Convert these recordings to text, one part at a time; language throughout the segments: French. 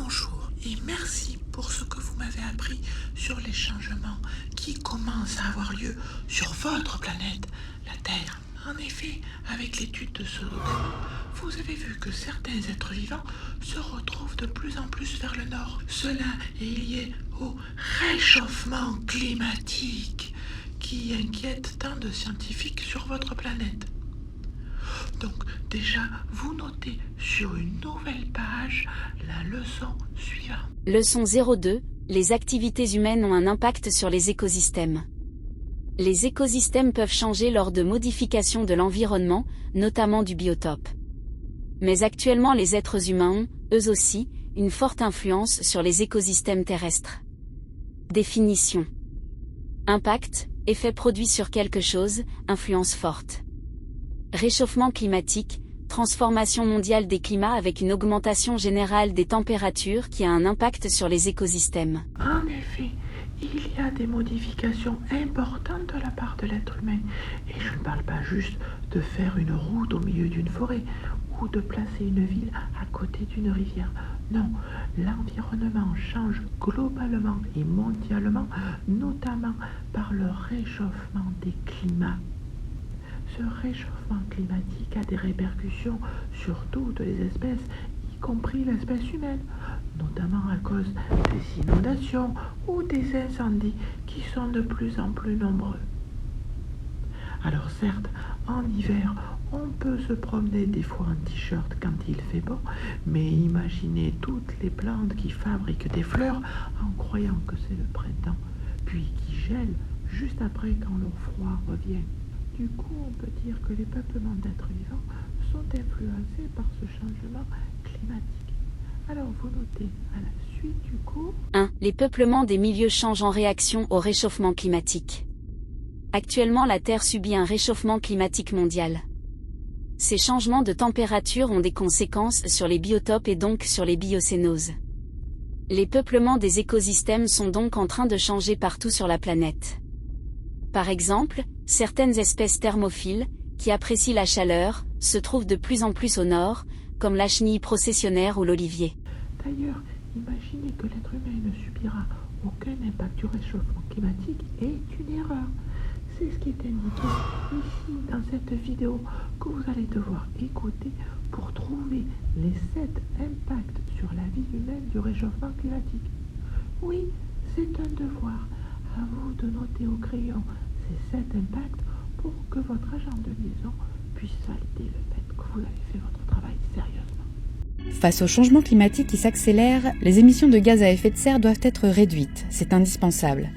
Bonjour et merci pour ce que vous m'avez appris sur les changements qui commencent à avoir lieu sur votre planète, la Terre. En effet, avec l'étude de ce document, vous avez vu que certains êtres vivants se retrouvent de plus en plus vers le nord. Cela est lié au réchauffement climatique qui inquiète tant de scientifiques sur votre planète. Donc déjà, vous notez sur une nouvelle page la leçon suivante. Leçon 02. Les activités humaines ont un impact sur les écosystèmes. Les écosystèmes peuvent changer lors de modifications de l'environnement, notamment du biotope. Mais actuellement les êtres humains ont, eux aussi, une forte influence sur les écosystèmes terrestres. Définition. Impact, effet produit sur quelque chose, influence forte. Réchauffement climatique, transformation mondiale des climats avec une augmentation générale des températures qui a un impact sur les écosystèmes. En effet, il y a des modifications importantes de la part de l'être humain. Et je ne parle pas juste de faire une route au milieu d'une forêt ou de placer une ville à côté d'une rivière. Non, l'environnement change globalement et mondialement, notamment par le réchauffement des climats. Ce réchauffement climatique a des répercussions sur toutes les espèces, y compris l'espèce humaine, notamment à cause des inondations ou des incendies qui sont de plus en plus nombreux. Alors certes, en hiver, on peut se promener des fois en t-shirt quand il fait beau, mais imaginez toutes les plantes qui fabriquent des fleurs en croyant que c'est le printemps, puis qui gèlent juste après quand le froid revient. Du coup, on peut dire que les peuplements d'êtres vivants sont influencés par ce changement climatique. Alors, vous notez à la suite du cours 1. Les peuplements des milieux changent en réaction au réchauffement climatique. Actuellement, la Terre subit un réchauffement climatique mondial. Ces changements de température ont des conséquences sur les biotopes et donc sur les biocénoses. Les peuplements des écosystèmes sont donc en train de changer partout sur la planète. Par exemple, certaines espèces thermophiles, qui apprécient la chaleur, se trouvent de plus en plus au nord, comme la chenille processionnaire ou l'olivier. D'ailleurs, imaginez que l'être humain ne subira aucun impact du réchauffement climatique est une erreur. C'est ce qui est indiqué ici dans cette vidéo que vous allez devoir écouter pour trouver les 7 impacts sur la vie humaine du réchauffement climatique. Oui, c'est un devoir. À vous de noter au crayon ces 7 impacts pour que votre agent de liaison puisse valider le fait que vous avez fait votre travail sérieusement. Face au changement climatique qui s'accélère, les émissions de gaz à effet de serre doivent être réduites, c'est indispensable.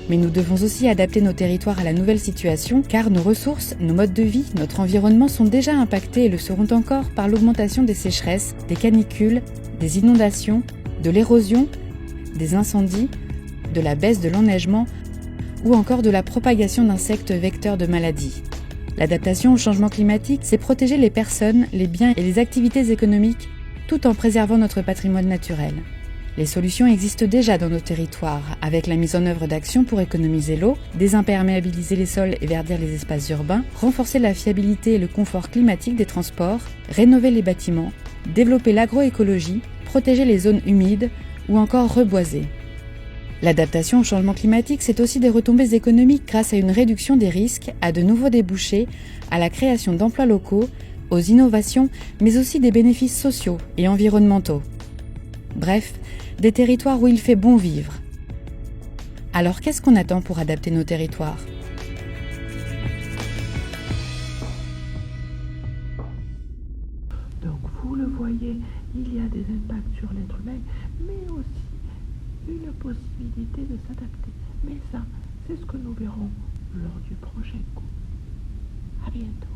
Mais nous devons aussi adapter nos territoires à la nouvelle situation car nos ressources, nos modes de vie, notre environnement sont déjà impactés et le seront encore par l'augmentation des sécheresses, des canicules, des inondations, de l'érosion, des incendies, de la baisse de l'enneigement ou encore de la propagation d'insectes vecteurs de maladies. L'adaptation au changement climatique, c'est protéger les personnes, les biens et les activités économiques tout en préservant notre patrimoine naturel. Les solutions existent déjà dans nos territoires, avec la mise en œuvre d'actions pour économiser l'eau, désimperméabiliser les sols et verdir les espaces urbains, renforcer la fiabilité et le confort climatique des transports, rénover les bâtiments, développer l'agroécologie, protéger les zones humides ou encore reboiser. L'adaptation au changement climatique, c'est aussi des retombées économiques grâce à une réduction des risques, à de nouveaux débouchés, à la création d'emplois locaux, aux innovations, mais aussi des bénéfices sociaux et environnementaux. Bref, des territoires où il fait bon vivre. Alors qu'est-ce qu'on attend pour adapter nos territoires ? Donc vous le voyez, il y a des impacts sur l'être humain, mais aussi une possibilité de s'adapter. Mais ça, c'est ce que nous verrons lors du prochain cours. À bientôt.